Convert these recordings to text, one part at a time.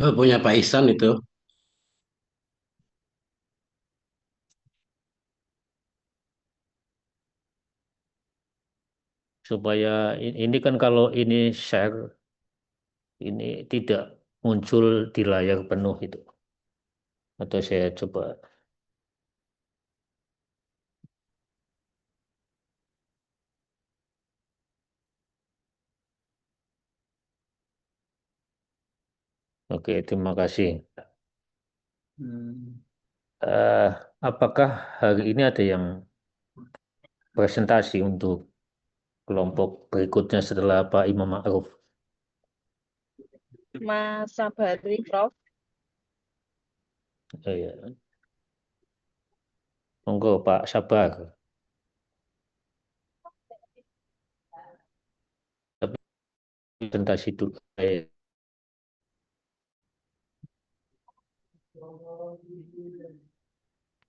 Oh, punya Pak Ihsan itu. Supaya ini kan kalau ini share, ini tidak muncul di layar penuh itu. Atau saya coba, oke, terima kasih. Eh, apakah hari ini ada yang presentasi untuk kelompok berikutnya setelah Pak Imam Ma'ruf? Mas Sabari, Prof. Ya. Monggo Pak Sabar. Tapi presentasi dulu.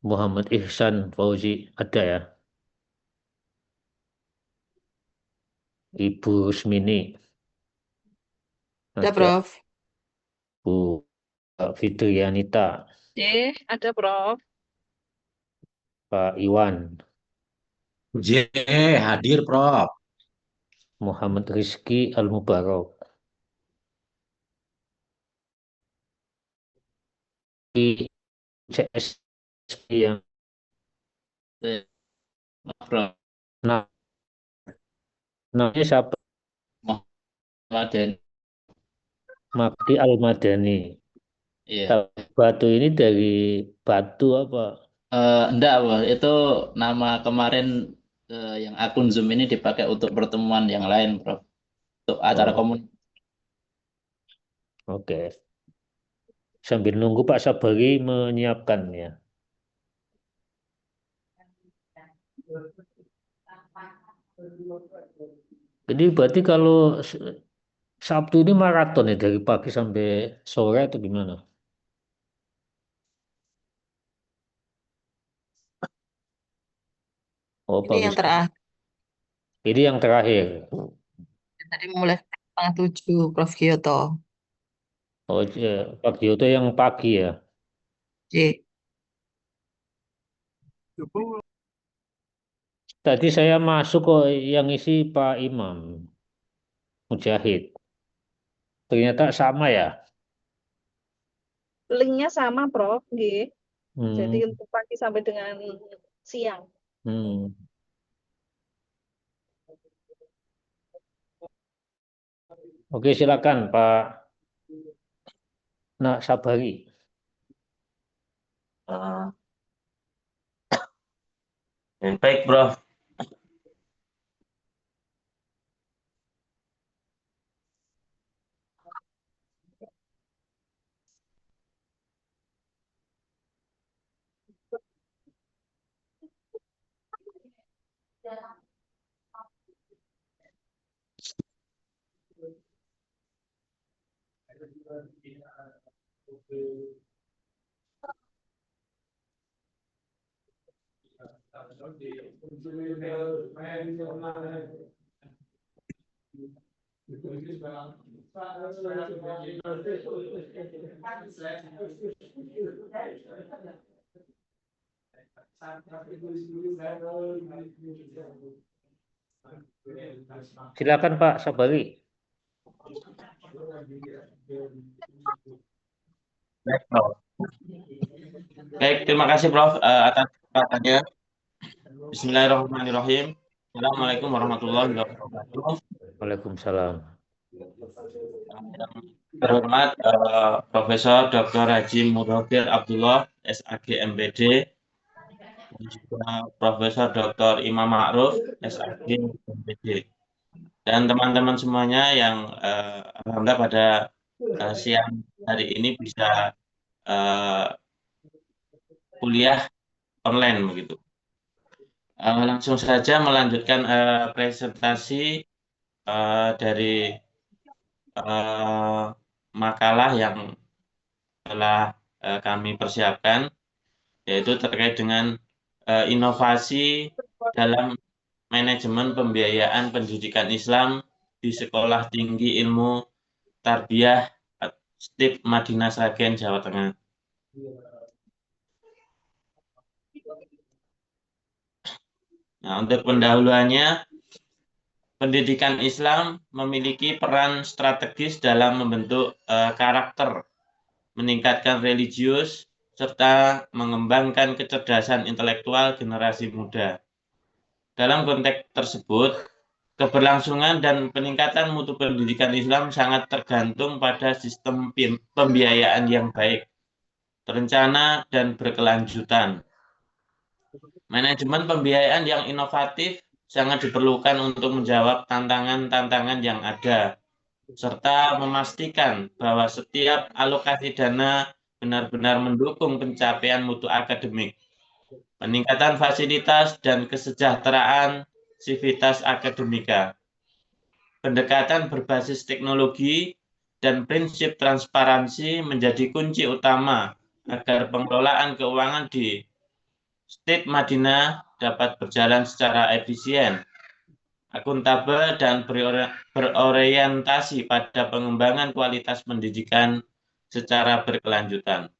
Muhammad Ihsan Fauzi ada ya. Ibu Rusmini Ada, ada. Prof. Bu Fitrianita, D, ada Prof. Pak Iwan, J hadir, Prof. Muhammad Rizky Al-Mubarok, I CSP yang Prof. nah, namanya siapa? Muhammad. Magdi Al-Madani. Iya. Kalau batu ini dari batu apa? Enggak, Bos. Itu nama kemarin yang akun Zoom ini dipakai untuk pertemuan yang lain, Prof. Untuk acara Oh, komunitas. oke. Sambil nunggu Pak Sabari menyiapkannya. Jadi berarti kalau Sabtu ini maraton ya dari pagi sampai sore atau gimana? Oh, Ini bagus. yang terakhir. Ini yang terakhir. Tadi mulai setengah 7, Prof. Kyoto. Oh, Pak Gioto yang pagi ya. J. Tadi saya masuk kok yang isi Pak Imam Mujahid. Ternyata sama ya. Linknya sama, Prof. G. Jadi Hmm, untuk pagi sampai dengan siang. hmm. Oke, silakan Pak Nak Sabari. Ah, baik, Prof. Silakan Pak Sabari. Baik, Prof. Baik, terima kasih, Prof, atas kesempatannya. Bismillahirrahmanirrahim. Assalamualaikum warahmatullahi wabarakatuh. Waalaikumsalam. Yang terhormat Profesor Dr. Haji Mudofir Abdullah, SAG MPD, dan juga Profesor Dr. Imam Ma'ruf, SAG MPD, dan teman-teman semuanya yang alhamdulillah pada siang hari ini bisa eh, kuliah online begitu. Langsung saja melanjutkan presentasi dari eh, makalah yang telah kami persiapkan, yaitu terkait dengan inovasi dalam manajemen pembiayaan pendidikan Islam di Sekolah Tinggi Ilmu Tarbiyah Stip Madinah Sragen, Jawa Tengah. Nah, untuk pendahuluannya, pendidikan Islam memiliki peran strategis dalam membentuk karakter, meningkatkan religius, serta mengembangkan kecerdasan intelektual generasi muda. Dalam konteks tersebut, keberlangsungan dan peningkatan mutu pendidikan Islam sangat tergantung pada sistem pembiayaan yang baik, terencana, dan berkelanjutan. Manajemen pembiayaan yang inovatif sangat diperlukan untuk menjawab tantangan-tantangan yang ada, serta memastikan bahwa setiap alokasi dana benar-benar mendukung pencapaian mutu akademik, peningkatan fasilitas, dan kesejahteraan sivitas akademika. Pendekatan berbasis teknologi dan prinsip transparansi menjadi kunci utama agar pengelolaan keuangan di Stip Madinah dapat berjalan secara efisien, akuntabel, dan berorientasi pada pengembangan kualitas pendidikan secara berkelanjutan.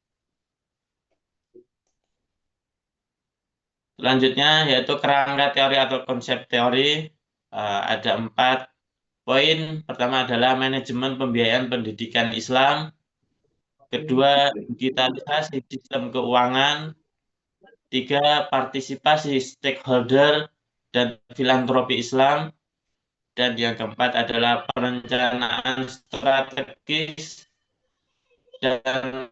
Selanjutnya yaitu kerangka teori atau konsep teori. Ada 4 poin. Pertama adalah manajemen pembiayaan pendidikan Islam. Kedua, digitalisasi sistem keuangan. 3, partisipasi stakeholder dan filantropi Islam. Dan yang keempat adalah perencanaan strategis dan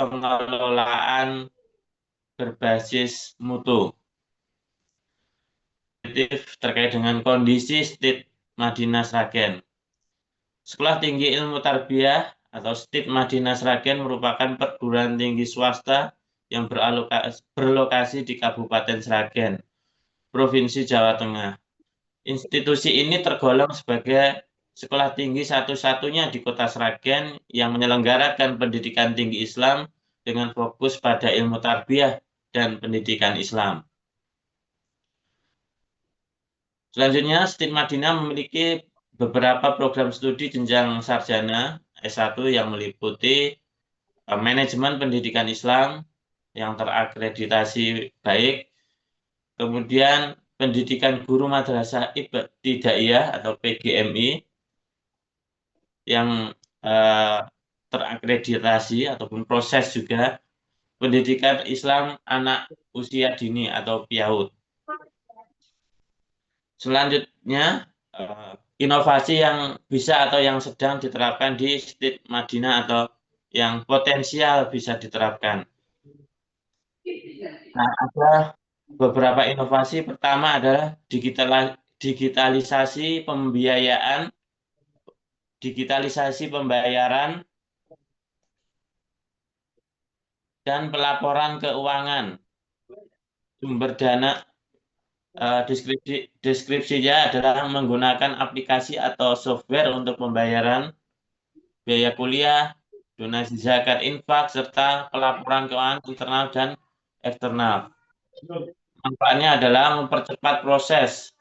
pengelolaan berbasis mutu. Terkait dengan kondisi Stip Madinah Sragen. Sekolah Tinggi Ilmu Tarbiyah atau Stip Madinah Sragen merupakan perguruan tinggi swasta yang berlokasi di Kabupaten Sragen, Provinsi Jawa Tengah. Institusi ini tergolong sebagai sekolah tinggi satu-satunya di Kota Sragen yang menyelenggarakan pendidikan tinggi Islam dengan fokus pada ilmu tarbiyah dan pendidikan Islam. Selanjutnya, Stip Madinah memiliki beberapa program studi jenjang sarjana S1 yang meliputi manajemen pendidikan Islam yang terakreditasi baik, kemudian pendidikan guru madrasah ibtidaiyah atau PGMI yang terakreditasi ataupun proses juga, pendidikan Islam anak usia dini atau PIAUD. Selanjutnya, inovasi yang bisa atau yang sedang diterapkan di Stip Madinah atau yang potensial bisa diterapkan. Nah, ada beberapa inovasi. Pertama adalah digitalisasi pembiayaan, digitalisasi pembayaran, dan pelaporan keuangan. Sumber dana deskripsinya adalah menggunakan aplikasi atau software untuk pembayaran biaya kuliah, donasi zakat infak, serta pelaporan keuangan internal dan eksternal. Manfaatnya adalah mempercepat proses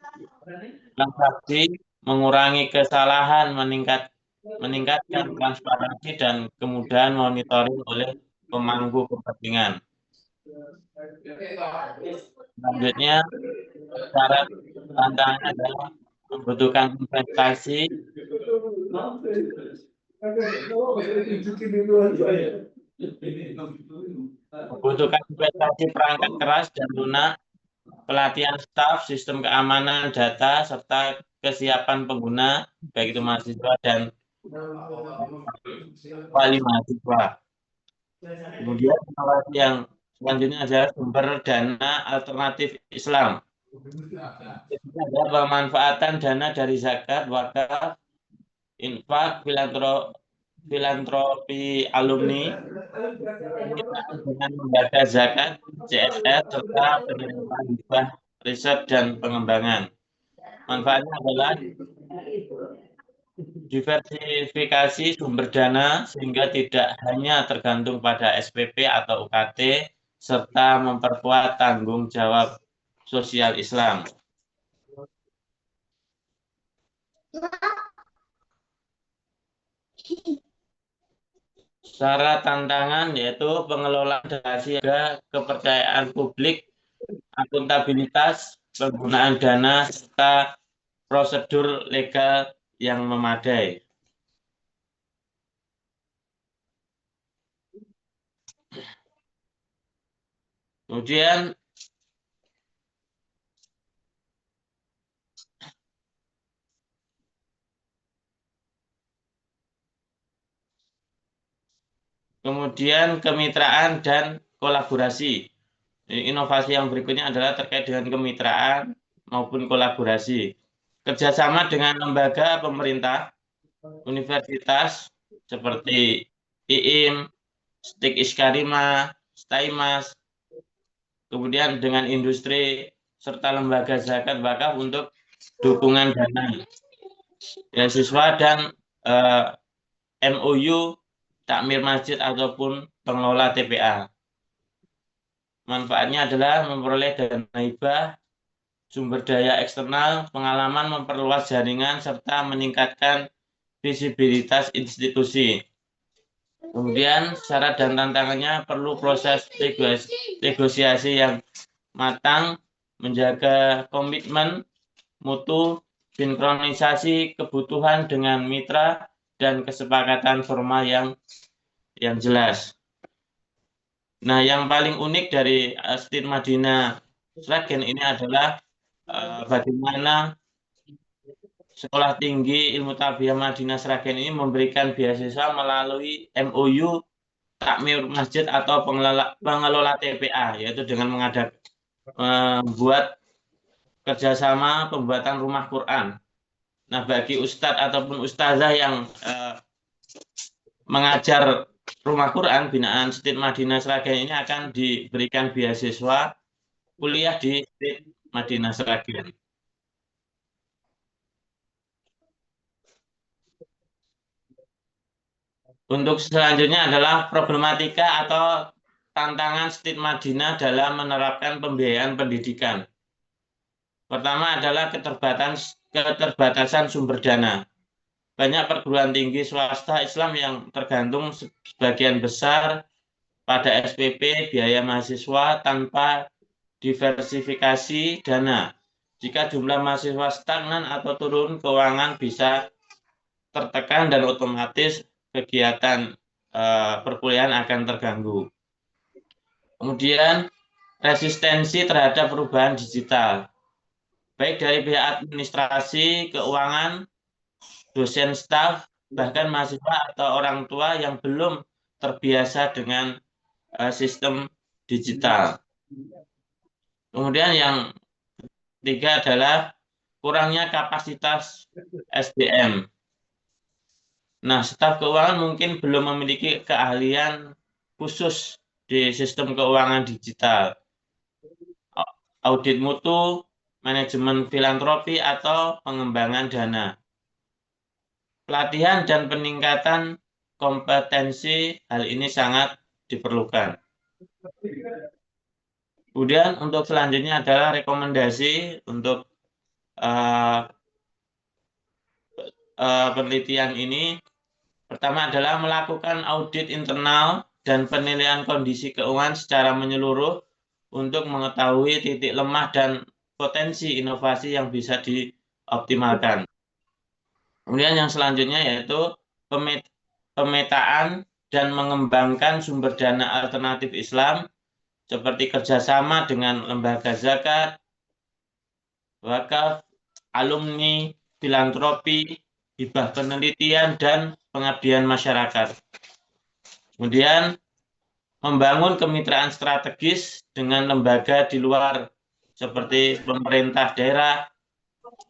transaksi, mengurangi kesalahan, meningkatkan transparansi, dan kemudahan monitoring oleh pemangku kepentingan. Selanjutnya, syarat tantangan adalah membutuhkan investasi, perangkat keras dan lunak, pelatihan staf, sistem keamanan data, serta kesiapan pengguna, baik itu mahasiswa dan wali mahasiswa. Kemudian yang selanjutnya adalah sumber dana alternatif Islam. Ini adalah pemanfaatan dana dari zakat, wakaf, infak, filantropi alumni, dengan lembaga zakat, CSR, serta penerimaan hibah riset dan pengembangan. Manfaatnya adalah diversifikasi sumber dana sehingga tidak hanya tergantung pada SPP atau UKT, serta memperkuat tanggung jawab sosial Islam. syarat tantangan yaitu pengelolaan rahasia, kepercayaan publik, akuntabilitas, penggunaan dana, serta prosedur legal yang memadai. Kemudian kemitraan dan kolaborasi. Inovasi yang berikutnya adalah terkait dengan kemitraan maupun kolaborasi. Kerjasama dengan lembaga pemerintah, universitas seperti IIM, Stik Iskarima, Staimas, kemudian dengan industri serta lembaga zakat wakaf untuk dukungan dana beasiswa dan MOU takmir masjid ataupun pengelola TPA. Manfaatnya adalah memperoleh dana hibah, sumber daya eksternal, pengalaman memperluas jaringan, serta meningkatkan visibilitas institusi. Kemudian syarat dan tantangannya perlu proses negosiasi yang matang, menjaga komitmen mutu, sinkronisasi kebutuhan dengan mitra, dan kesepakatan formal yang jelas. Nah, yang paling unik dari Stit Madinah Sragen ini adalah bagaimana Sekolah Tinggi Ilmu Tarbiyah Madinah Sragen ini memberikan beasiswa melalui MOU takmir masjid atau pengelola TPA, yaitu dengan membuat kerjasama pembuatan rumah Quran. Nah, bagi ustadz ataupun ustazah yang mengajar rumah Quran binaan Stit Madinah Sragen ini akan diberikan beasiswa kuliah di Stit Madinah Sragen. Untuk selanjutnya adalah problematika atau tantangan Stit Madinah dalam menerapkan pembiayaan pendidikan. Pertama adalah keterbatasan sumber dana. Banyak perguruan tinggi swasta Islam yang tergantung sebagian besar pada SPP biaya mahasiswa tanpa diversifikasi dana. Jika jumlah mahasiswa stagnan atau turun, keuangan bisa tertekan dan otomatis kegiatan perkuliahan akan terganggu. Kemudian resistensi terhadap perubahan digital, baik dari pihak administrasi, keuangan, dosen, staf, bahkan mahasiswa atau orang tua yang belum terbiasa dengan sistem digital. Kemudian yang ketiga adalah kurangnya kapasitas SDM. Nah, staf keuangan mungkin belum memiliki keahlian khusus di sistem keuangan digital, audit mutu, manajemen filantropi, atau pengembangan dana. Pelatihan dan peningkatan kompetensi hal ini sangat diperlukan. Kemudian untuk selanjutnya adalah rekomendasi untuk penelitian ini. Pertama adalah melakukan audit internal dan penilaian kondisi keuangan secara menyeluruh untuk mengetahui titik lemah dan potensi inovasi yang bisa dioptimalkan. Kemudian yang selanjutnya yaitu pemetaan dan mengembangkan sumber dana alternatif Islam seperti kerjasama dengan lembaga zakat, wakaf, alumni, filantropi, hibah penelitian, dan pengabdian masyarakat. Kemudian membangun kemitraan strategis dengan lembaga di luar seperti pemerintah daerah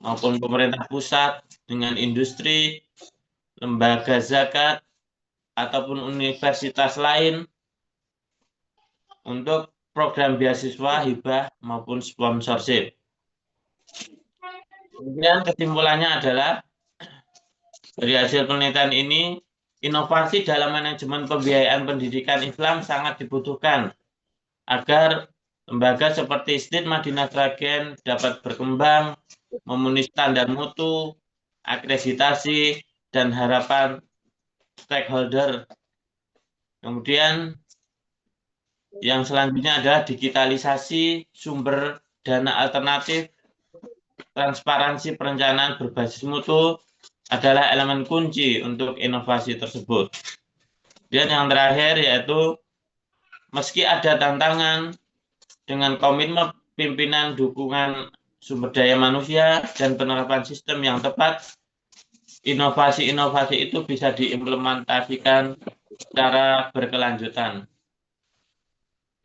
maupun pemerintah pusat, dengan industri, lembaga zakat, ataupun universitas lain untuk program beasiswa, hibah, maupun sponsorship. Kemudian kesimpulannya adalah dari hasil penelitian ini, inovasi dalam manajemen pembiayaan pendidikan Islam sangat dibutuhkan agar lembaga seperti Stit Madinah Sragen dapat berkembang, memenuhi standar mutu, akreditasi, dan harapan stakeholder Kemudian yang selanjutnya adalah digitalisasi sumber dana alternatif, transparansi perencanaan berbasis mutu adalah elemen kunci untuk inovasi tersebut. Dan yang terakhir yaitu meski ada tantangan dengan komitmen pimpinan dukungan sumber daya manusia dan penerapan sistem yang tepat, inovasi-inovasi itu bisa diimplementasikan secara berkelanjutan.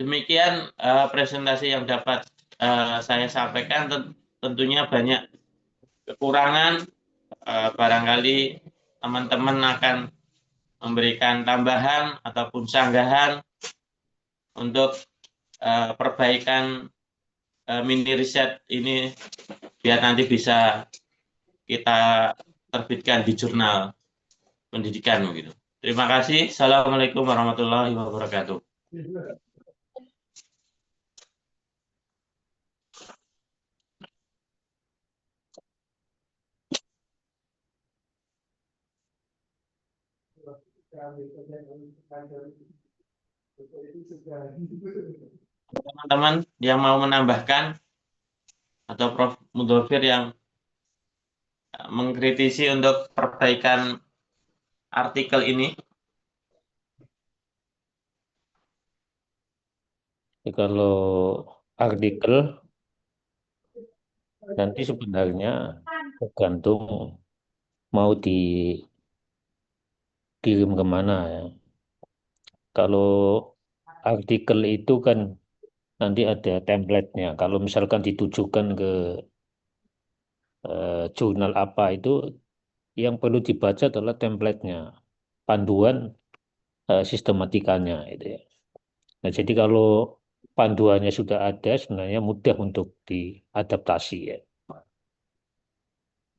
Demikian presentasi yang dapat saya sampaikan. Tentunya banyak kekurangan, barangkali teman-teman akan memberikan tambahan ataupun sanggahan untuk perbaikan mini riset ini biar nanti bisa kita terbitkan di jurnal pendidikan begitu. Terima kasih. Assalamualaikum warahmatullahi wabarakatuh. Teman-teman yang mau menambahkan atau Prof. Mudofir yang mengkritisi untuk perbaikan artikel ini. Kalau artikel nanti sebenarnya tergantung mau dikirim kemana ya. Kalau artikel itu kan nanti ada template-nya. Kalau misalkan ditujukan ke jurnal apa itu, yang perlu dibaca adalah template-nya, panduan sistematikanya itu ya. Nah, jadi kalau panduannya sudah ada, sebenarnya mudah untuk diadaptasi ya.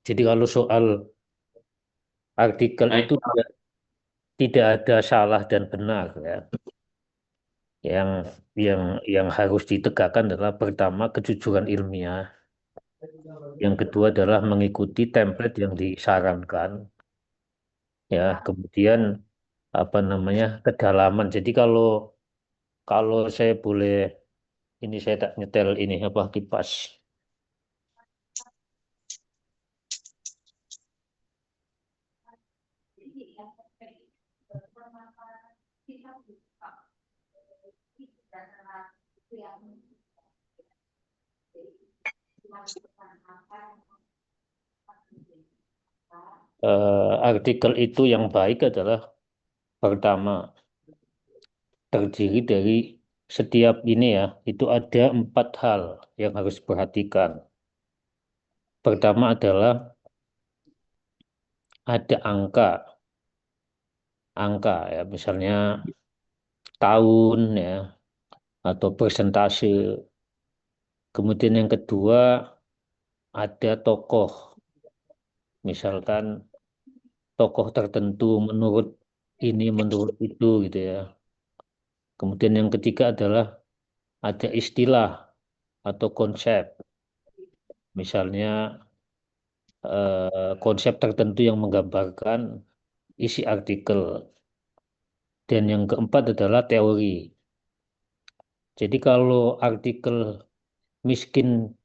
Jadi kalau soal artikel itu tidak ada salah dan benar ya. Yang harus ditegakkan adalah pertama kejujuran ilmiah, yang kedua adalah mengikuti template yang disarankan, ya. Kemudian apa namanya kedalaman. Jadi kalau saya boleh ini saya tak nyetel ini apa kipas. Artikel itu yang baik adalah pertama terdiri dari setiap ini ya, itu ada 4 hal yang harus diperhatikan. Pertama adalah ada angka ya, misalnya tahun ya atau persentase. Kemudian yang kedua ada tokoh, misalkan tokoh tertentu menurut ini menurut itu gitu ya. Kemudian yang ketiga adalah ada istilah atau konsep, misalnya konsep tertentu yang menggambarkan isi artikel. Dan yang keempat adalah teori. Jadi kalau artikel miskin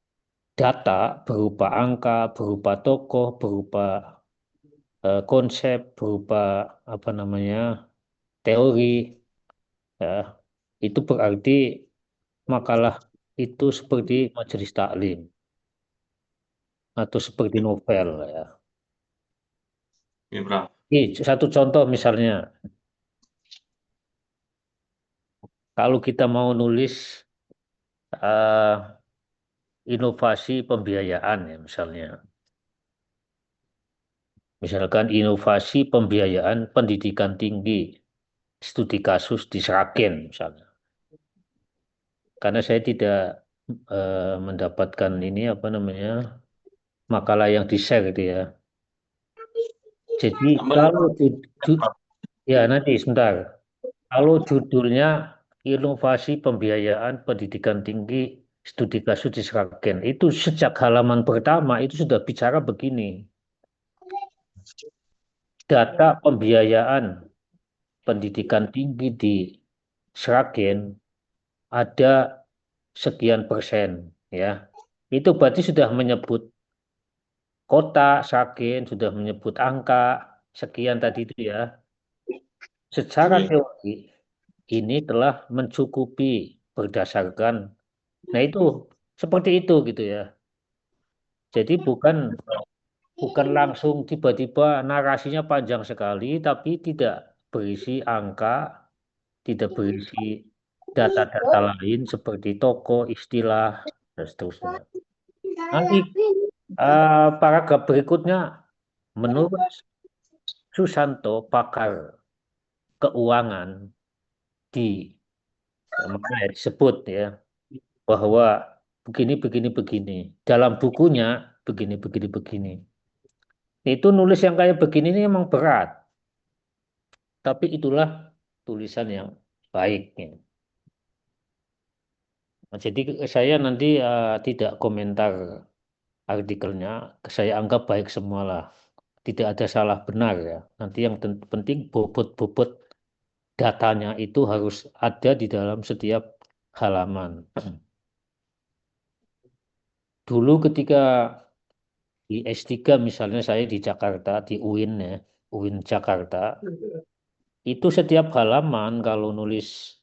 data berupa angka, berupa tokoh, berupa konsep, berupa apa namanya teori, ya, itu berarti makalah itu seperti majelis taklim atau seperti novel ya. Ya, Prof. Ini satu contoh misalnya, kalau kita mau nulis inovasi pembiayaan ya misalnya. Misalkan inovasi pembiayaan pendidikan tinggi, studi kasus di Sragen misalnya. Karena saya tidak mendapatkan ini apa namanya makalah yang di-share gitu ya. Jadi kalau ya nanti sebentar. Kalau judulnya inovasi pembiayaan pendidikan tinggi studi kasus di Sragen, itu sejak halaman pertama itu sudah bicara begini. Data pembiayaan pendidikan tinggi di Sragen ada sekian persen, ya. Itu berarti sudah menyebut kota Sragen, sudah menyebut angka sekian tadi itu ya. Secara teori ini telah mencukupi berdasarkan, nah itu seperti itu gitu ya. Jadi bukan langsung tiba-tiba narasinya panjang sekali, tapi tidak berisi angka, tidak berisi data-data lain seperti toko, istilah, dan seterusnya. Nanti paragraf berikutnya, menurut Susanto, pakar keuangan di mana ya, disebut ya bahwa begini. Dalam bukunya begini. Itu nulis yang kayak begini ini emang berat, tapi itulah tulisan yang baik. Ya. Nah, jadi saya nanti tidak komentar artikelnya, saya anggap baik semualah. Tidak ada salah benar ya. Nanti yang penting bobot-bobot datanya itu harus ada di dalam setiap halaman. Dulu ketika di S3 misalnya saya di Jakarta, di UIN ya, UIN Jakarta, itu setiap halaman kalau nulis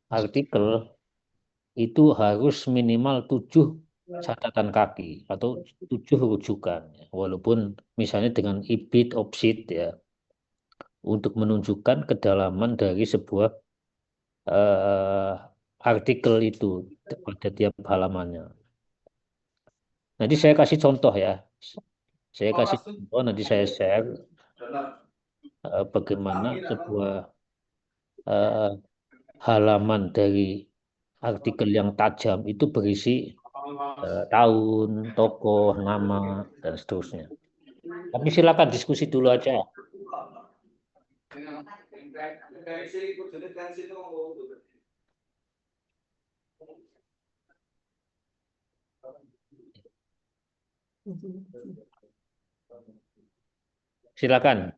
artikel itu harus minimal 7 catatan kaki atau 7 rujukan. Walaupun misalnya dengan ibid, opsid ya, untuk menunjukkan kedalaman dari sebuah artikel itu pada tiap halamannya. Nanti saya kasih contoh ya. Saya kasih contoh, nanti saya share bagaimana sebuah halaman dari artikel yang tajam itu berisi tahun, tokoh, nama, dan seterusnya. Tapi silakan diskusi dulu aja. Silakan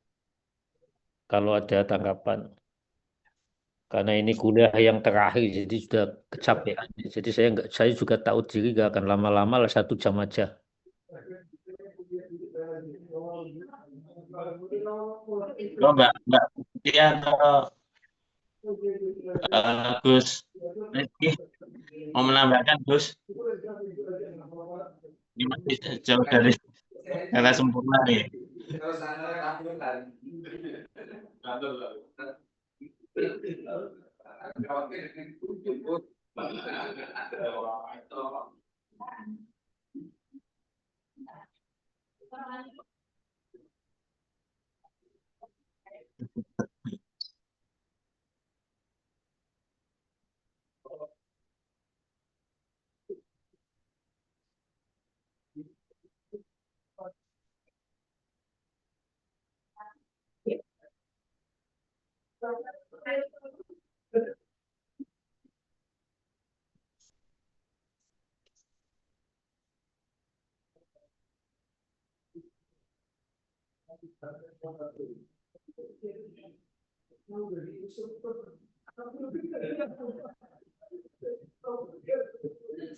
kalau ada tanggapan. Karena ini kuliah yang terakhir, jadi sudah kecapean. Jadi saya juga tahu diri gak akan lama-lama lah 1 jam aja. Oh, Mbak Tia atau Gus Rizky mau menambahkan, Gus? Ini masih jauh dari kata sempurna nih.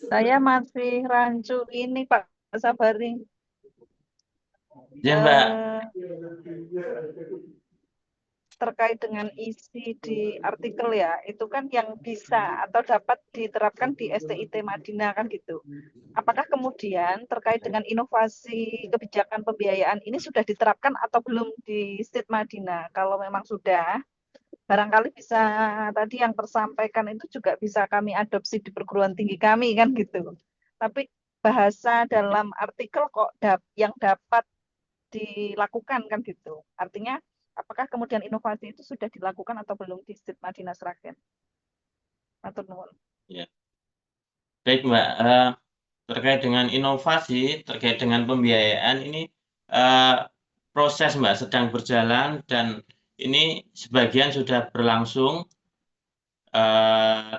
Saya masih rancu ini Pak Sabari. Ya, Mbak. Terkait dengan isi di artikel ya, itu kan yang bisa atau dapat diterapkan di STIT Madinah kan gitu. Apakah kemudian terkait dengan inovasi kebijakan pembiayaan ini sudah diterapkan atau belum di STIT Madinah? Kalau memang sudah, barangkali bisa tadi yang tersampaikan itu juga bisa kami adopsi di perguruan tinggi kami kan gitu. Tapi bahasa dalam artikel kok yang dapat dilakukan kan gitu. Artinya apakah kemudian inovasi itu sudah dilakukan atau belum di STIT Madinah Sragen? Matur nuwun. Ya. Baik, Mbak. Terkait dengan inovasi, terkait dengan pembiayaan ini proses, Mbak, sedang berjalan dan ini sebagian sudah berlangsung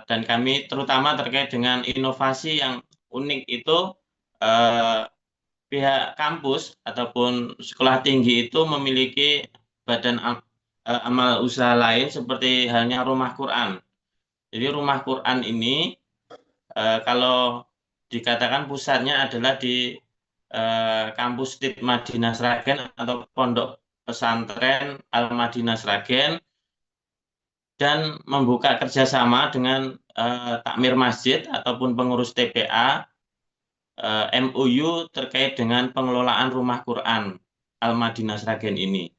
dan kami terutama terkait dengan inovasi yang unik itu pihak kampus ataupun sekolah tinggi itu memiliki badan amal usaha lain seperti halnya rumah Quran. Jadi rumah Quran ini kalau dikatakan pusatnya adalah di kampus Stit Madinah Sragen atau Pondok Pesantren Al Madinah Sragen, dan membuka kerjasama dengan takmir masjid ataupun pengurus TPA, MOU terkait dengan pengelolaan rumah Quran Al Madinah Sragen ini.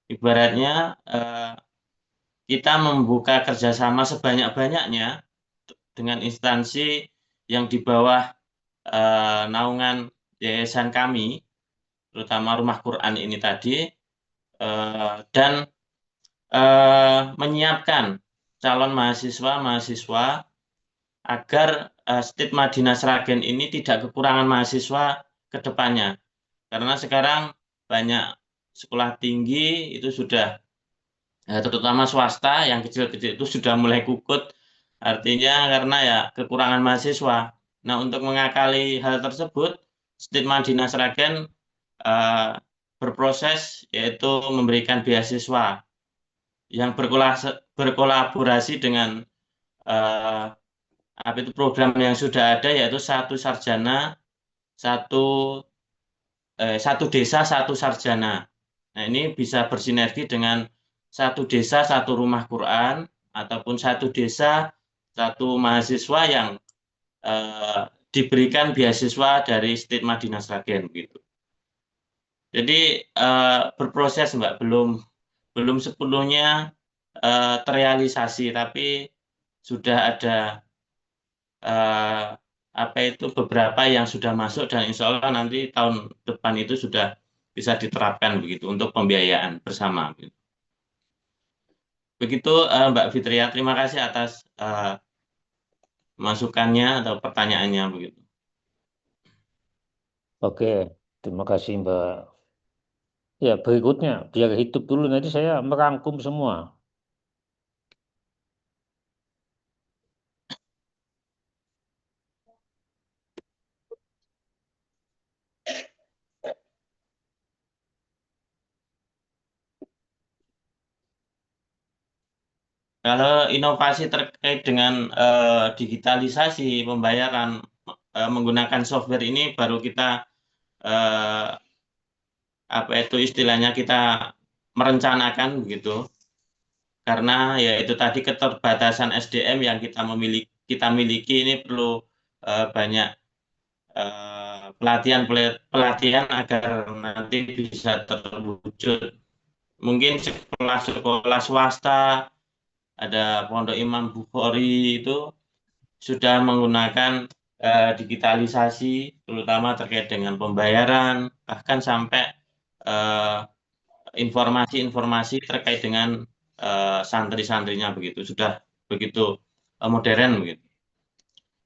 Ibaratnya kita membuka kerjasama sebanyak-banyaknya dengan instansi yang di bawah naungan yayasan kami, terutama rumah Quran ini tadi, dan menyiapkan calon mahasiswa agar Stit Madinah Sragen ini tidak kekurangan mahasiswa ke depannya. Karena sekarang banyak sekolah tinggi itu sudah, terutama swasta yang kecil-kecil itu sudah mulai kukut, artinya karena ya kekurangan mahasiswa. Nah, untuk mengakali hal tersebut, Stit Madinah Sragen berproses yaitu memberikan beasiswa yang berkolaborasi dengan apa itu program yang sudah ada, yaitu satu sarjana satu satu desa satu sarjana. Nah, ini bisa bersinergi dengan satu desa satu rumah Quran ataupun satu desa satu mahasiswa yang diberikan beasiswa dari Stit Madinah Sragen gitu. Jadi berproses Mbak, belum sepenuhnya terrealisasi, tapi sudah ada apa itu beberapa yang sudah masuk, dan insya Allah nanti tahun depan itu sudah bisa diterapkan begitu untuk pembiayaan bersama. Begitu Mbak Fitria, terima kasih atas masukannya atau pertanyaannya begitu. Oke, terima kasih Mbak. Ya, berikutnya, biar hidup dulu, nanti saya merangkum semua. Kalau inovasi terkait dengan digitalisasi pembayaran menggunakan software ini, baru kita apa itu istilahnya, kita merencanakan begitu, karena ya itu tadi keterbatasan SDM yang kita miliki ini perlu banyak pelatihan agar nanti bisa terwujud. Mungkin sekolah-sekolah swasta, ada Pondok Imam Bukhari itu sudah menggunakan digitalisasi, terutama terkait dengan pembayaran, bahkan sampai informasi-informasi terkait dengan santri-santrinya begitu, sudah begitu modern begitu,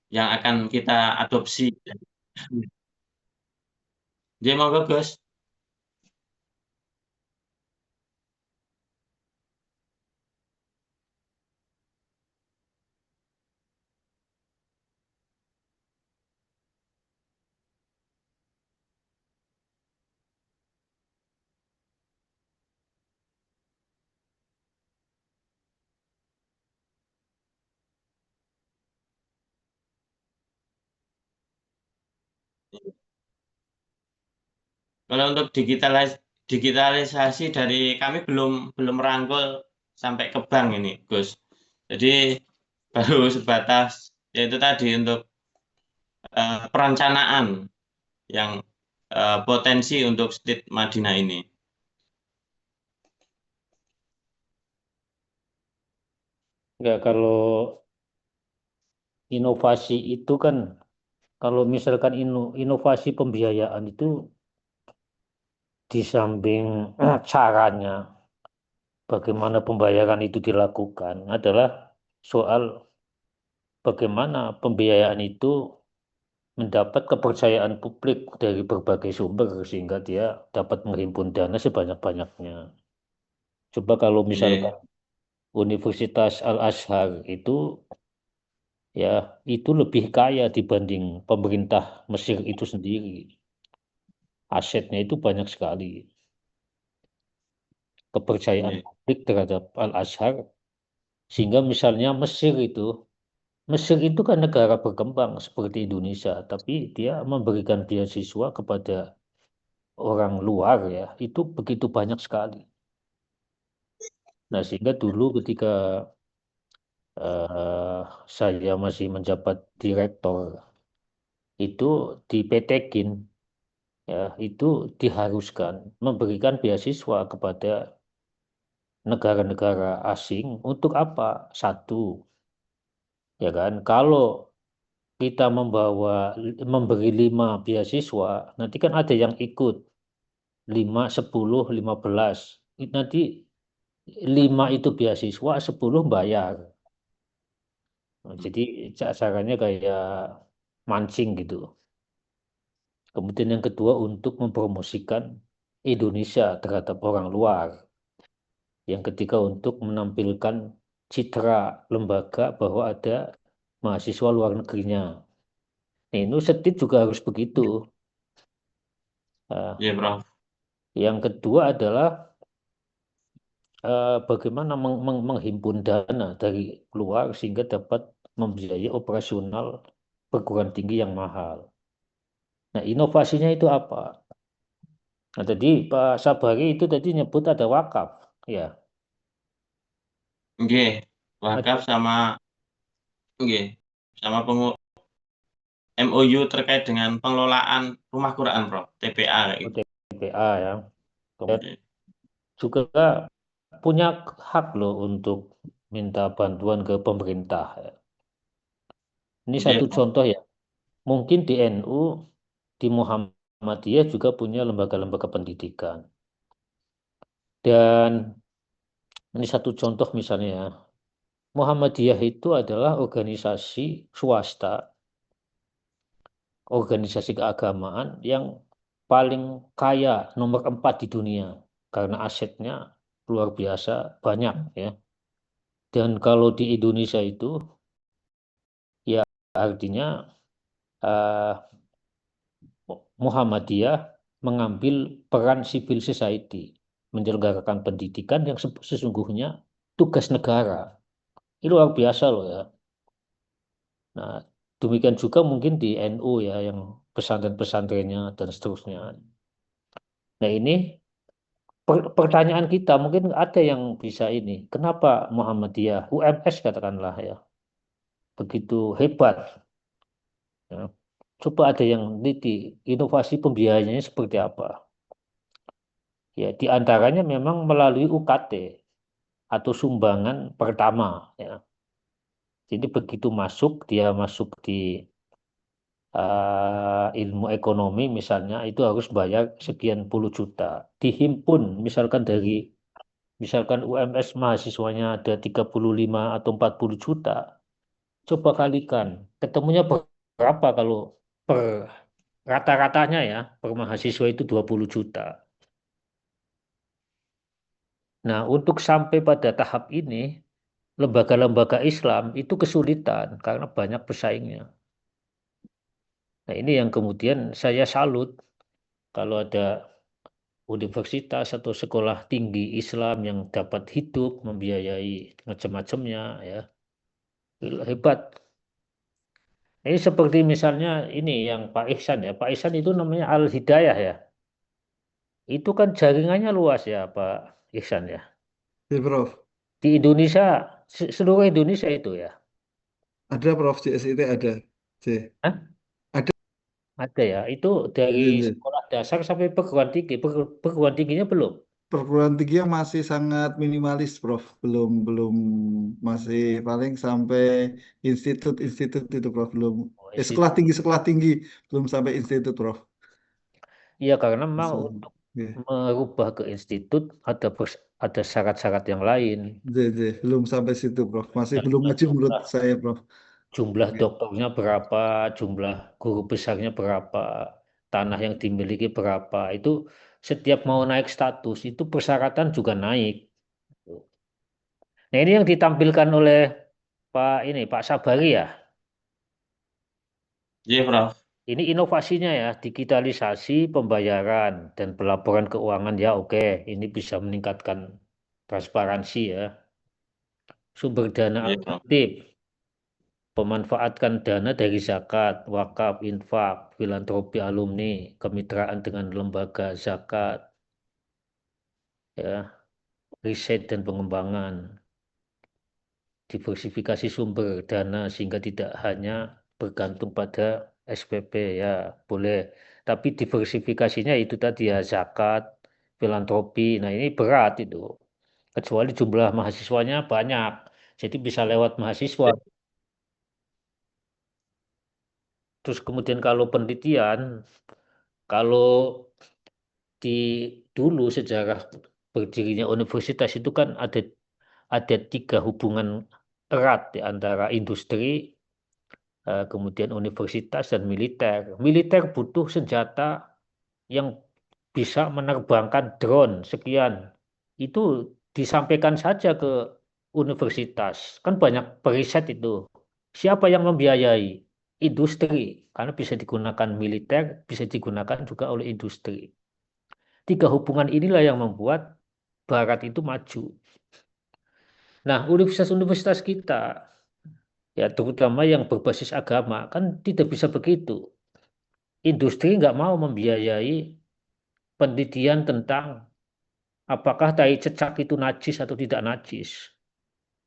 yang akan kita adopsi. Jadi monggo Gus. Kalau untuk digitalisasi dari kami belum merangkul sampai ke bank ini, Gus. Jadi baru sebatas yaitu tadi untuk perencanaan yang potensi untuk Stit Madinah ini. Ya, kalau inovasi itu kan, kalau misalkan inovasi pembiayaan itu di samping caranya, bagaimana pembayaran itu dilakukan, adalah soal bagaimana pembiayaan itu mendapat kepercayaan publik dari berbagai sumber sehingga dia dapat menghimpun dana sebanyak-banyaknya. Coba kalau misalkan Yeah. Universitas Al-Azhar itu, ya, itu lebih kaya dibanding pemerintah Mesir itu sendiri. Asetnya itu banyak sekali. kepercayaan Iya. publik terhadap Al-Azhar, sehingga misalnya Mesir itu kan negara berkembang seperti Indonesia, tapi dia memberikan beasiswa kepada orang luar ya, itu begitu banyak sekali. Nah, sehingga dulu ketika saya masih menjabat direktur, itu di PT-Kin ya, itu diharuskan memberikan beasiswa kepada negara-negara asing untuk apa? Satu, ya kan, kalau kita memberi 5 beasiswa, nanti kan ada yang ikut 5, 10, 15. Nanti 5 itu beasiswa, 10 bayar. Nah, jadi caranya kayak mancing gitu. Kemudian yang kedua untuk mempromosikan Indonesia terhadap orang luar. Yang ketiga untuk menampilkan citra lembaga bahwa ada mahasiswa luar negerinya. Nah, ini Setid juga harus begitu. Nah, Iya, Prof. yang kedua adalah bagaimana menghimpun dana dari luar sehingga dapat membiayai operasional perguruan tinggi yang mahal. Nah, inovasinya itu apa? Nah, tadi Pak Sabari itu tadi nyebut ada wakaf, ya. Nggih, Ada wakaf sama nggih, sama MOU terkait dengan pengelolaan rumah Quran, Prof. TPA kayak gitu. TPA ya. Kemudian Oke. juga punya hak loh untuk minta bantuan ke pemerintah, ya. Ini Nggih, satu Prof. contoh ya. Mungkin di NU, di Muhammadiyah juga punya lembaga-lembaga pendidikan. Dan ini satu contoh misalnya ya. Muhammadiyah itu adalah organisasi swasta, organisasi keagamaan yang paling kaya, nomor 4 di dunia. Karena asetnya luar biasa banyak ya. Dan kalau di Indonesia itu, ya artinya eh, Muhammadiyah mengambil peran civil society, menyelenggarakan pendidikan yang sesungguhnya tugas negara. Ini luar biasa loh ya. Nah, demikian juga mungkin di NU ya, yang pesantren-pesantrennya dan seterusnya. Nah, ini pertanyaan kita, mungkin ada yang bisa ini. Kenapa Muhammadiyah, UMS katakanlah ya, begitu hebat? Ya. Coba ada yang teliti inovasi pembiayaannya seperti apa. Ya, di antaranya memang melalui UKT atau sumbangan pertama. Ya. Jadi begitu masuk, dia masuk di ilmu ekonomi misalnya, itu harus bayar sekian puluh juta. Dihimpun misalkan UMS mahasiswanya ada 35 atau 40 juta. Coba kalikan, ketemunya berapa kalau per rata-ratanya ya, per mahasiswa itu 20 juta. Nah, untuk sampai pada tahap ini, lembaga-lembaga Islam itu kesulitan karena banyak pesaingnya. Nah, ini yang kemudian saya salut kalau ada universitas atau sekolah tinggi Islam yang dapat hidup, membiayai macam-macamnya, ya. Hebat. Ini seperti misalnya ini yang Pak Ihsan ya. Pak Ihsan itu namanya Al Hidayah ya. Itu kan jaringannya luas ya Pak Ihsan ya. Ya, Prof. Di Indonesia, seluruh Indonesia itu ya. Ada Prof di SIT ada. C. Hah? Ada. Ada ya. Itu dari Iya. sekolah dasar sampai perguruan tinggi. Perguruan tingginya belum. Perguruan tingginya masih sangat minimalis, Prof. Belum masih paling sampai institut itu, Prof. Belum. Oh, Sekolah tinggi belum sampai institut, Prof. iya, karena memang So, untuk ya. merubah ke institut ada syarat-syarat yang lain. Belum sampai situ, Prof. Masih Dan belum maju menurut saya, Prof. jumlah Ya. dokternya berapa, jumlah guru besarnya berapa, tanah yang dimiliki berapa. Itu setiap mau naik status itu persyaratan juga naik. Nah, ini yang ditampilkan oleh Pak Sabari ya. Iya, Prof. Ini inovasinya ya, digitalisasi pembayaran dan pelaporan keuangan ya oke, ini bisa meningkatkan transparansi ya. Sumber dana Iya, Prof. alternatif, pemanfaatkan dana dari zakat, wakaf, infak, filantropi alumni, kemitraan dengan lembaga zakat, ya, riset dan pengembangan, diversifikasi sumber dana sehingga tidak hanya bergantung pada SPP ya boleh, tapi diversifikasinya itu tadi ya zakat, filantropi. Nah ini berat itu, kecuali jumlah mahasiswanya banyak, jadi bisa lewat mahasiswa. Terus kemudian kalau penelitian, kalau di dulu sejarah berdirinya universitas itu kan ada tiga hubungan erat di antara industri, kemudian universitas dan militer. Militer butuh senjata yang bisa menerbangkan drone sekian. Itu disampaikan saja ke universitas. Kan banyak periset itu. Siapa yang membiayai? Industri. Karena bisa digunakan militer, bisa digunakan juga oleh industri. Tiga hubungan inilah yang membuat Barat itu maju. Nah, universitas-universitas kita, ya terutama yang berbasis agama, kan tidak bisa begitu. Industri nggak mau membiayai penelitian tentang apakah tai cecak itu najis atau tidak najis.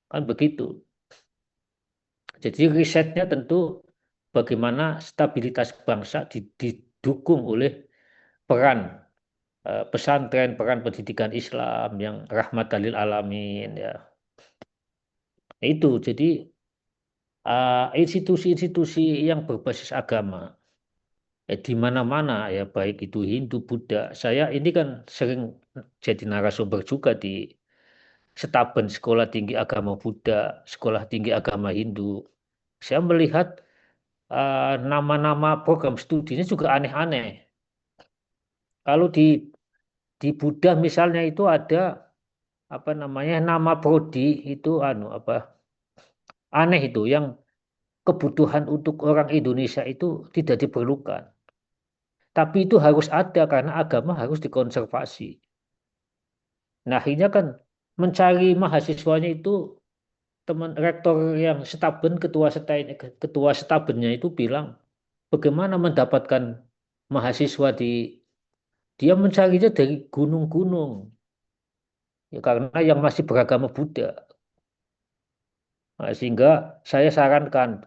Kan begitu. Jadi risetnya tentu bagaimana stabilitas bangsa didukung oleh peran pesantren, peran pendidikan Islam yang rahmatan lil alamin ya. Itu jadi institusi-institusi yang berbasis agama di mana-mana ya baik itu Hindu, Buddha. Saya ini kan sering jadi narasumber juga di Setaben Sekolah Tinggi Agama Buddha, Sekolah Tinggi Agama Hindu. Saya melihat nama-nama program studinya juga aneh-aneh. Kalau di Buddha misalnya itu ada apa namanya nama prodi itu anu apa aneh itu yang kebutuhan untuk orang Indonesia itu tidak diperlukan. Tapi itu harus ada karena agama harus dikonservasi. Nah, akhirnya kan mencari mahasiswanya itu teman rektor yang Setaben, ketua Setabennya itu bilang bagaimana mendapatkan mahasiswa dia mencarinya dari gunung-gunung ya karena yang masih beragama Buddha. Nah, sehingga saya sarankan,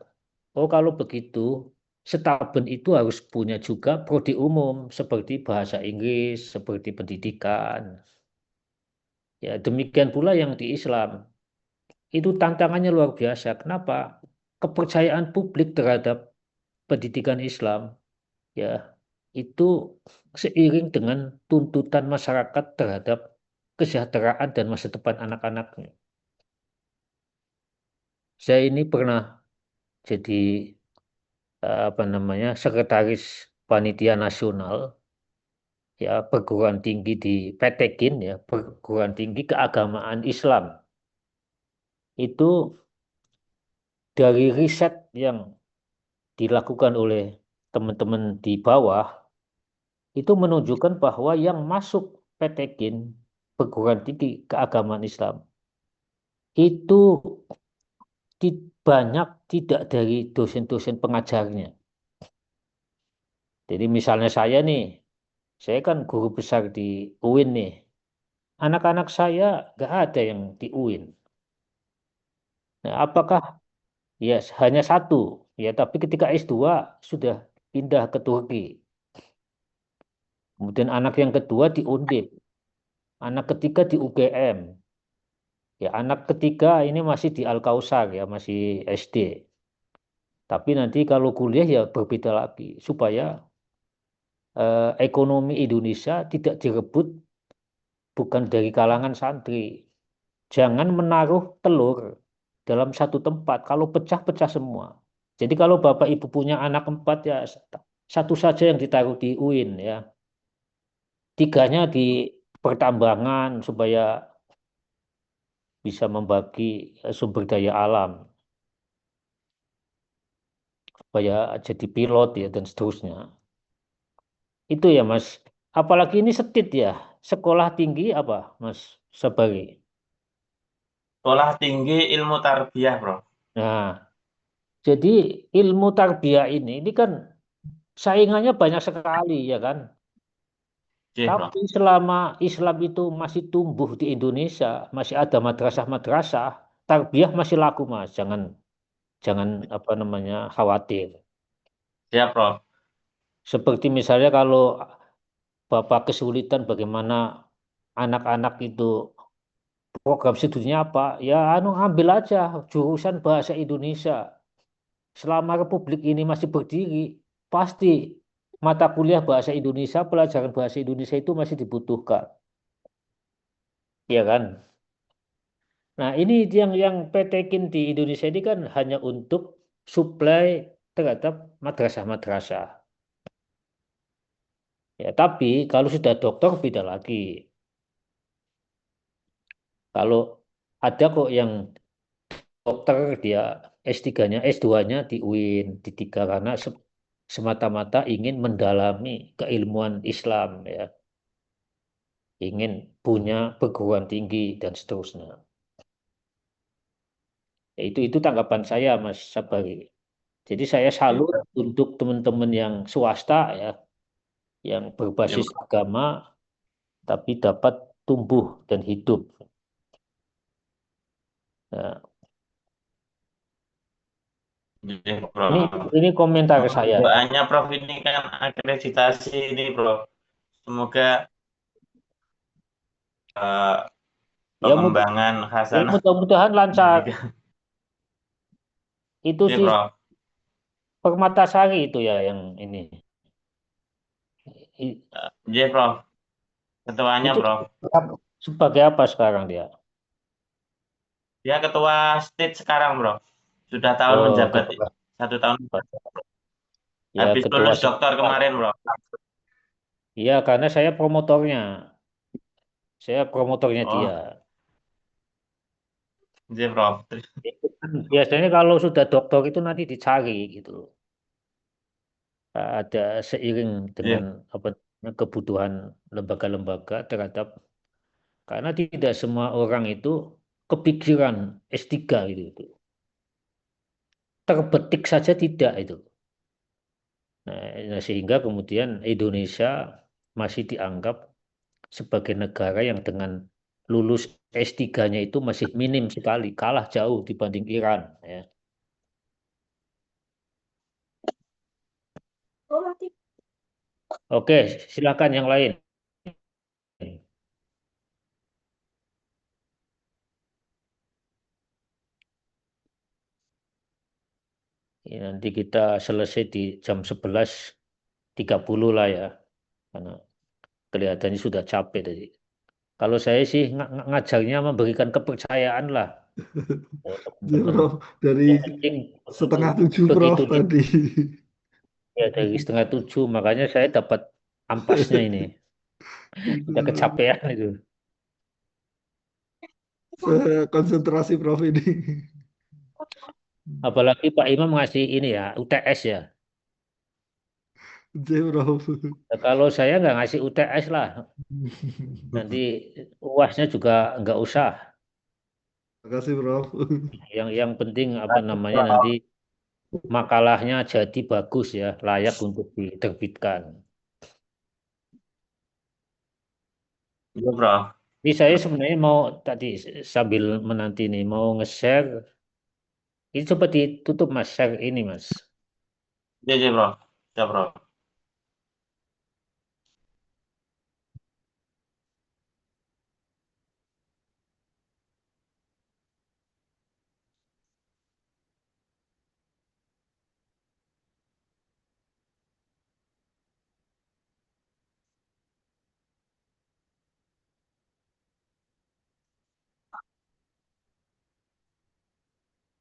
oh kalau begitu Setaben itu harus punya juga prodi umum seperti bahasa Inggris, seperti pendidikan. Ya, demikian pula yang di Islam. Itu tantangannya luar biasa. Kenapa? Kepercayaan publik terhadap pendidikan Islam ya itu seiring dengan tuntutan masyarakat terhadap kesejahteraan dan masa depan anak-anaknya. Saya ini pernah jadi apa namanya sekretaris panitia nasional ya perguruan tinggi di Petekin ya perguruan tinggi keagamaan Islam. Itu dari riset yang dilakukan oleh teman-teman di bawah itu menunjukkan bahwa yang masuk Petekin perguruan tinggi keagamaan Islam itu banyak tidak dari dosen-dosen pengajarnya. Jadi misalnya saya kan guru besar di UIN nih. Anak-anak saya nggak ada yang di UIN. Nah, apakah ya hanya satu? Ya, tapi ketika S2 sudah pindah ke Turki. Kemudian anak yang kedua di Undip, anak ketiga di UGM. Ya, anak ketiga ini masih di Al-Kausar ya, masih SD. Tapi nanti kalau kuliah ya berbeda lagi supaya ekonomi Indonesia tidak direbut bukan dari kalangan santri. Jangan menaruh telur dalam satu tempat. Kalau pecah-pecah semua. Jadi kalau Bapak Ibu punya anak 4 ya satu saja yang ditaruh di UIN ya. Tiganya di pertambangan supaya bisa membagi sumber daya alam. supaya jadi pilot ya dan seterusnya. Itu ya Mas. Apalagi ini setit ya. Sekolah tinggi apa Mas Sabari? Sekolah Tinggi Ilmu Tarbiyah, Bro. Nah, jadi ilmu tarbiyah ini kan saingannya banyak sekali ya kan. Oke, Bro. Tapi selama Islam itu masih tumbuh di Indonesia, masih ada madrasah-madrasah, tarbiyah masih laku Mas. Jangan jangan apa namanya khawatir. Siap, Bro. Seperti misalnya kalau Bapak kesulitan bagaimana anak-anak itu program studinya apa, ya anu ambil aja jurusan bahasa Indonesia. Selama Republik ini masih berdiri, pasti mata kuliah bahasa Indonesia, pelajaran bahasa Indonesia itu masih dibutuhkan, ya kan? Nah, ini yang PTKIN di Indonesia ini kan hanya untuk supply terhadap madrasah-madrasah. Ya, tapi kalau sudah doktor beda lagi. Kalau ada kok yang dokter dia S3-nya, S2-nya di UIN, di tiga karena semata-mata ingin mendalami keilmuan Islam ya, ingin punya perguruan tinggi dan seterusnya. Ya, itu tanggapan saya Mas Sabari. Jadi saya salut untuk teman-teman yang swasta ya, yang Ya, berbasis Bro. agama tapi dapat tumbuh dan hidup. Nah, Oke, Bro. ini ini komentar Mohon saya. doanya, Prof, ini kan akreditasi ini, Bro. Semoga eh, Ya, pengembangan ya hasanah mudah-mudahan lancar. pendidikan. Itu Oke, sih Bro. Permatasari itu ya yang ini. I- Oke, Prof. Ketuanya, Itu Prof. sebagai apa sekarang dia? Dia ketua state sekarang, Bro. Sudah tahun Oh, menjabat ketua. 1 tahun. Ya, Habis ketua lulus doktor sekarang. kemarin, Bro. Iya, karena saya promotornya. Saya promotornya dia. Oh, oke, Prof. Itu kan biasanya kalau sudah doktor itu nanti dicari gitu. Ada seiring dengan Iya. apa kebutuhan lembaga-lembaga terhadap karena tidak semua orang itu kepikiran S3 gitu. Terbetik saja tidak itu. Nah, sehingga kemudian Indonesia masih dianggap sebagai negara yang dengan lulus S3-nya itu masih minim sekali, kalah jauh dibanding Iran ya. Oke, silakan yang lain. Ya, nanti kita selesai di jam 11.30 lah ya, karena kelihatannya sudah capek tadi. Kalau saya sih ngajarnya memberikan kepercayaan lah Ya, teman-teman. Prof. Dari Yang penting begitu 6:30 Prof begitu di tadi. ya dari 6:30, makanya saya dapat ampasnya ini. Udah kecapean itu. Saya konsentrasi Prof ini. Apalagi Pak Imam ngasih ini ya, UTS ya. J Prof. Nah, kalau saya nggak ngasih UTS lah, nanti UASnya juga nggak usah. Makasih Prof. Yang penting apa namanya nanti makalahnya jadi bagus ya, layak untuk diterbitkan. Iya, Prof. Jadi saya sebenarnya mau tadi sambil menanti nih mau nge-share. Ini coba ditutup Mas, share ini Mas. Iya, iya, Prof. Ya, Prof.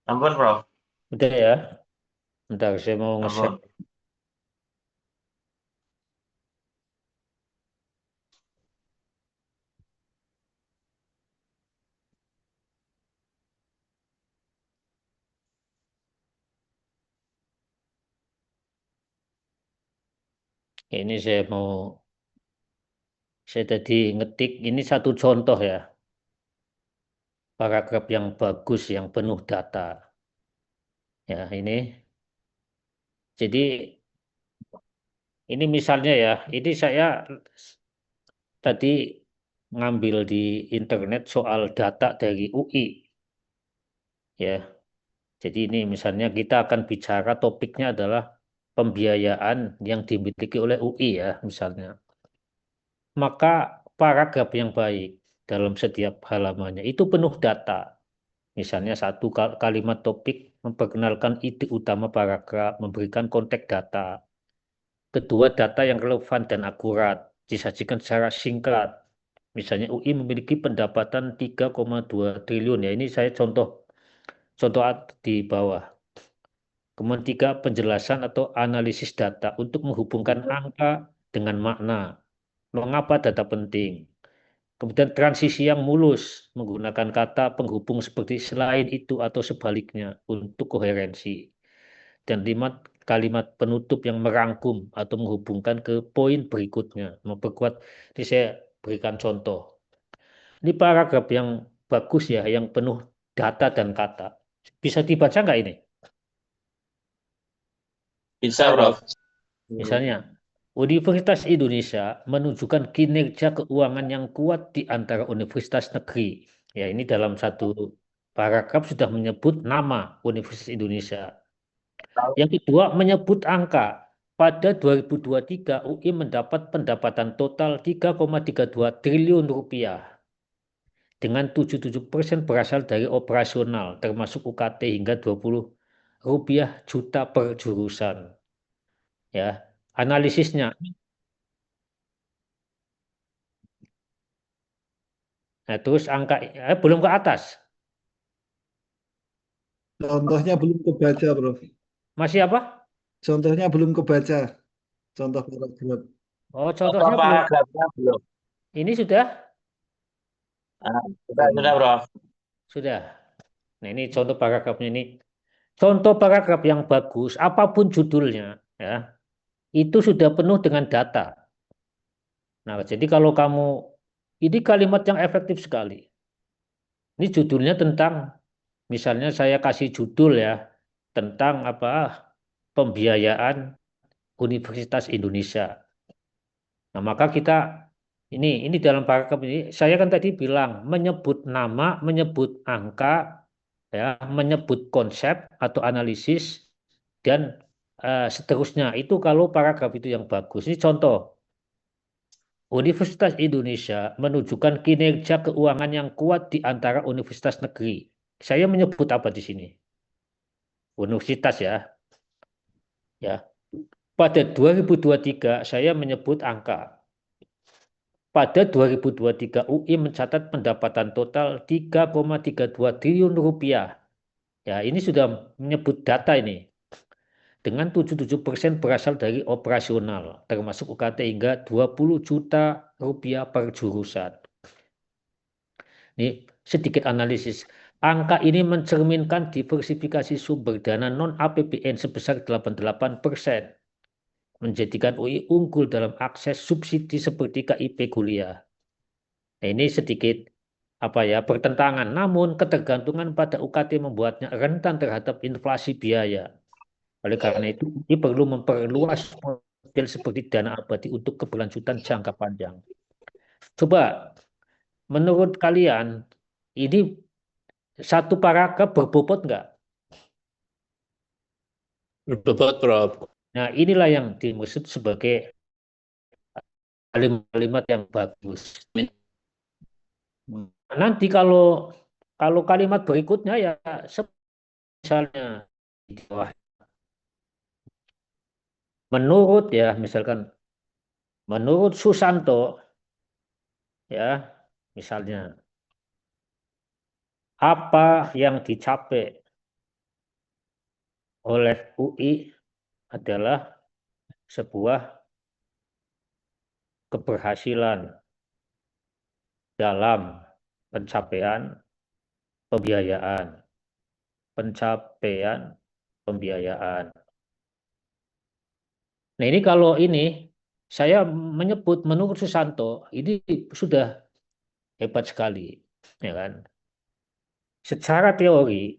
Ampun, Prof. Udah ya, bentar saya mau nge-share. Ampun. Ini saya tadi ngetik, ini satu contoh ya, paragraf yang bagus, yang penuh data. Ya, jadi ini misalnya ya, ini saya tadi ngambil di internet soal data dari UI. Ya, jadi ini misalnya kita akan bicara topiknya adalah pembiayaan yang dimiliki oleh UI ya, misalnya. Maka paragraf yang baik dalam setiap halamannya itu penuh data. Misalnya satu kalimat topik memperkenalkan ide utama paragraf, memberikan konteks data. Kedua, data yang relevan dan akurat, disajikan secara singkat. Misalnya UI memiliki pendapatan 3,2 triliun ya. Ini saya contoh di bawah. Kemudian tiga, penjelasan atau analisis data untuk menghubungkan angka dengan makna. Mengapa data penting? Kemudian transisi yang mulus menggunakan kata penghubung seperti selain itu atau sebaliknya untuk koherensi. Dan lima, kalimat penutup yang merangkum atau menghubungkan ke poin berikutnya. Memperkuat, ini saya berikan contoh. Ini paragraf yang bagus ya, yang penuh data dan kata. Bisa dibaca nggak ini? Bisa, Prof. Misalnya, Universitas Indonesia menunjukkan kinerja keuangan yang kuat di antara universitas negeri. Ya, ini dalam satu paragraf sudah menyebut nama Universitas Indonesia. Yang kedua, menyebut angka. Pada 2023, UI mendapat pendapatan total 3,32 triliun rupiah. Dengan 77% berasal dari operasional, termasuk UKT hingga 20 rupiah juta per jurusan. Ya, analisisnya. Nah, terus angka belum ke atas. Contohnya belum kebaca, Prof. Masih apa? Contohnya belum kebaca. Contoh paragraf. Oh, Contoh contohnya belum. paragrafnya belum. Ini sudah? Nah, sudah, Prof. Sudah. Nah, ini contoh paragrafnya ini. Contoh paragraf yang bagus, apapun judulnya, ya, itu sudah penuh dengan data. Nah, jadi kalau kamu, ini kalimat yang efektif sekali. Ini judulnya tentang, misalnya saya kasih judul ya, tentang apa? Pembiayaan Universitas Indonesia. Nah, maka kita ini dalam paragraf ini saya kan tadi bilang menyebut nama, menyebut angka, ya, menyebut konsep atau analisis dan seterusnya. Itu kalau paragraf itu yang bagus. Ini contoh. Universitas Indonesia menunjukkan kinerja keuangan yang kuat di antara universitas negeri. Saya menyebut apa di sini? Universitas ya. Ya. Pada 2023 saya menyebut angka. Pada 2023 UI mencatat pendapatan total 3,32 triliun rupiah. Ya, ini sudah menyebut data ini. Dengan 77% berasal dari operasional, termasuk UKT hingga 20 juta rupiah per jurusan. Ini sedikit analisis. Angka ini mencerminkan diversifikasi sumber dana non-APBN sebesar 88%. Menjadikan UI unggul dalam akses subsidi seperti KIP kuliah. Nah, ini sedikit bertentangan. Namun ketergantungan pada UKT membuatnya rentan terhadap inflasi biaya. Oleh karena itu, ini perlu memperluas model seperti dana abadi untuk keberlanjutan jangka panjang. Coba, menurut kalian, ini satu paragraf berbobot nggak? Berbobot, Prof. Nah, inilah yang dimaksud sebagai kalimat yang bagus. Nanti kalau kalimat berikutnya ya misalnya di bawah. Menurut ya misalkan menurut Susanto ya misalnya apa yang dicapai oleh UI adalah sebuah keberhasilan dalam pencapaian pembiayaan. Pencapaian pembiayaan. Nah, ini kalau ini saya menyebut menurut Susanto ini sudah hebat sekali, ya kan? Secara teori,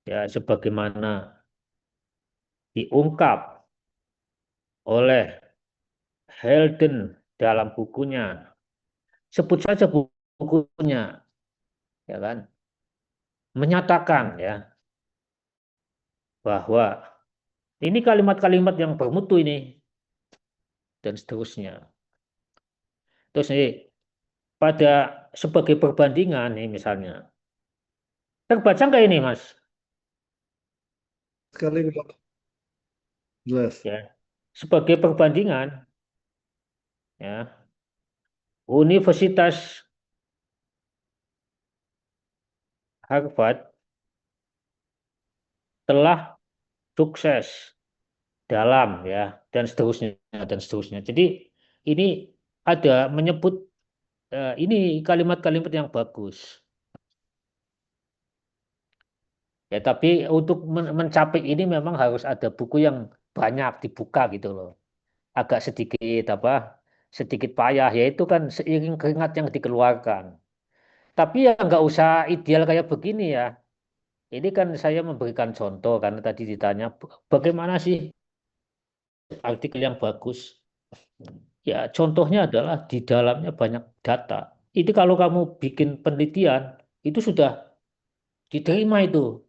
ya sebagaimana diungkap oleh Helden dalam bukunya, sebut saja bukunya, ya kan, menyatakan ya bahwa ini kalimat-kalimat yang bermutu ini dan seterusnya. Terus nih pada sebagai perbandingan nih misalnya, terbaca nggak ini Mas? Sekali Pak. Jelas. Ya, sebagai perbandingan, ya Universitas Harvard telah sukses dalam ya dan seterusnya dan seterusnya. Jadi ini ada menyebut ini kalimat-kalimat yang bagus. Ya, tapi untuk mencapai ini memang harus ada buku yang banyak dibuka gitu loh. Agak sedikit sedikit payah yaitu kan seiring keringat yang dikeluarkan. Tapi ya nggak usah ideal kayak begini ya. Ini kan saya memberikan contoh karena tadi ditanya bagaimana sih artikel yang bagus. Ya contohnya adalah di dalamnya banyak data. Itu kalau kamu bikin penelitian itu sudah diterima itu.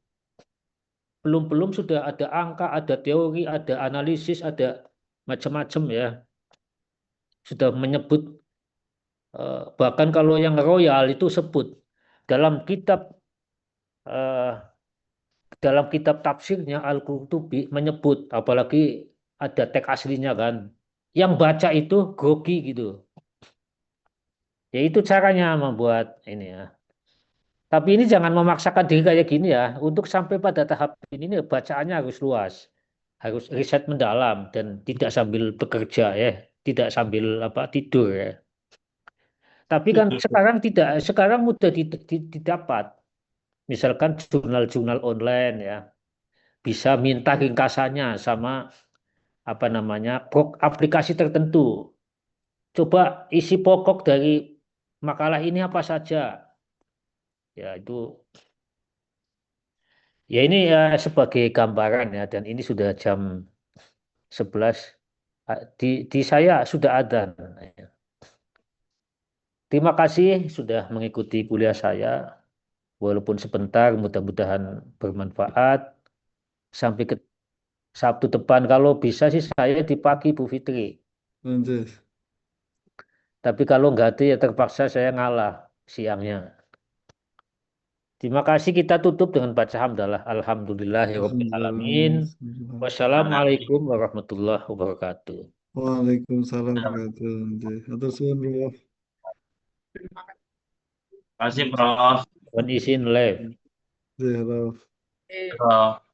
Belum-belum sudah ada angka, ada teori, ada analisis, ada macam-macam ya. Sudah menyebut bahkan kalau yang royal itu sebut dalam kitab eh, dalam kitab tafsirnya Al-Qurtubi menyebut apalagi ada teks aslinya kan. Yang baca itu grogi gitu. Ya itu caranya membuat ini ya. Tapi ini jangan memaksakan diri kayak gini ya. Untuk sampai pada tahap ini bacaannya harus luas. Harus riset mendalam dan tidak sambil bekerja ya. Tidak sambil tidur ya. Tapi kan sekarang mudah didapat. Misalkan jurnal-jurnal online ya. Bisa minta ringkasannya sama aplikasi tertentu. Coba isi pokok dari makalah ini apa saja. Ya itu ya ini ya sebagai gambaran ya dan ini sudah jam 11 di saya sudah ada. Terima kasih sudah mengikuti kuliah saya walaupun sebentar mudah-mudahan bermanfaat. Sampai ke Sabtu depan kalau bisa sih saya di pagi Bu Fitri. Lanjut. Tapi kalau nggak ada ya terpaksa saya ngalah siangnya. Terima kasih kita tutup dengan baca hamdalah. Alhamdulillahirabbil alamin. Alhamdulillah. Wassalamualaikum warahmatullahi wabarakatuh. Waalaikumsalam warahmatullahi wabarakatuh. Atur suwun, Prof. Terima kasih, Prof. Mohon izin live. Ya, Prof. Prof.